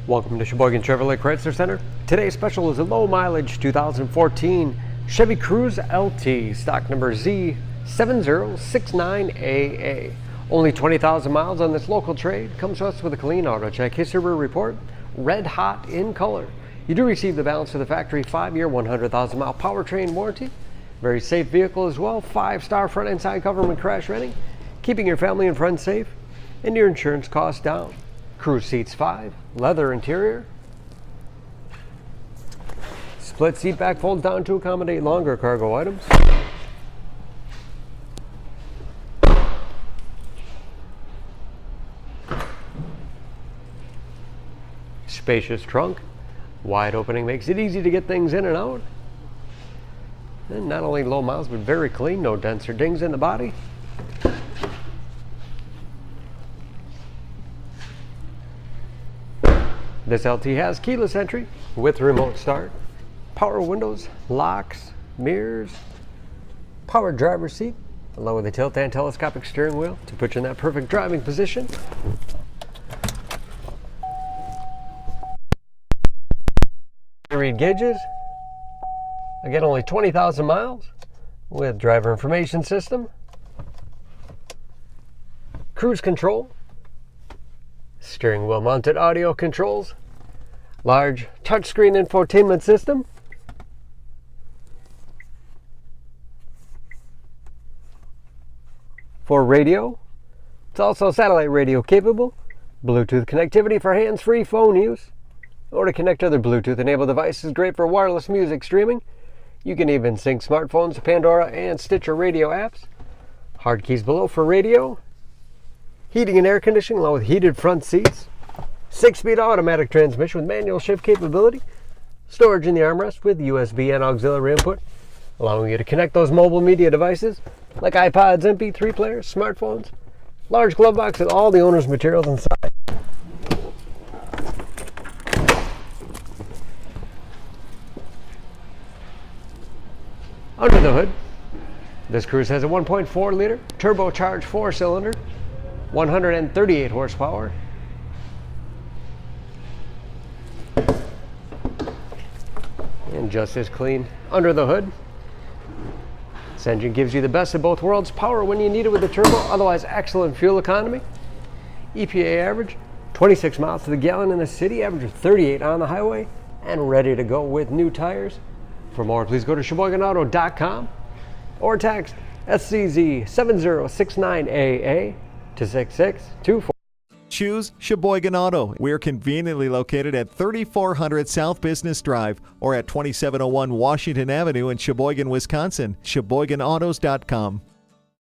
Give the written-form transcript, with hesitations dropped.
Welcome to Sheboygan Chevrolet Chrysler Center. Today's special is a low mileage 2014 Chevy Cruze LT, stock number Z7069AA. Only 20,000 miles on this local trade. Comes to us with a clean auto check history report, red hot in color. You do receive the balance of the factory 5-year, 100,000 mile powertrain warranty. Very safe vehicle as well. 5-star front and side cover when crash ready, keeping your family and friends safe and your insurance costs down. Cruise seats 5, leather interior. Split seat back folds down to accommodate longer cargo items. Spacious trunk. Wide opening makes it easy to get things in and out. And not only low miles, but very clean. No dents or dings in the body. This LT has keyless entry with remote start, power windows, locks, mirrors, power driver's seat, along with a tilt and telescopic steering wheel to put you in that perfect driving position. Read gauges. Again, only 20,000 miles with driver information system, cruise control, steering wheel mounted audio controls, large touchscreen infotainment system, for radio. It's also satellite radio capable, Bluetooth connectivity for hands-free phone use, or to connect other Bluetooth enabled devices. Great for wireless music streaming. You can even sync smartphones to Pandora and Stitcher radio apps. Hard keys below for radio. Heating and air conditioning along with heated front seats. 6-speed automatic transmission with manual shift capability. Storage in the armrest with USB and auxiliary input, allowing you to connect those mobile media devices like iPods, MP3 players, smartphones. Large glove box with all the owner's materials inside. Under the hood, this Cruze has a 1.4 liter turbocharged 4-cylinder, 138 horsepower. And just as clean under the hood. This engine gives you the best of both worlds. Power when you need it with the turbo, otherwise excellent fuel economy. EPA average 26 miles to the gallon in the city, average of 38 on the highway, and ready to go with new tires. For more, please go to SheboyganAuto.com or text SCZ7069AA to 6624. Choose Sheboygan Auto. We're conveniently located at 3400 South Business Drive or at 2701 Washington Avenue in Sheboygan, Wisconsin. SheboyganAutos.com.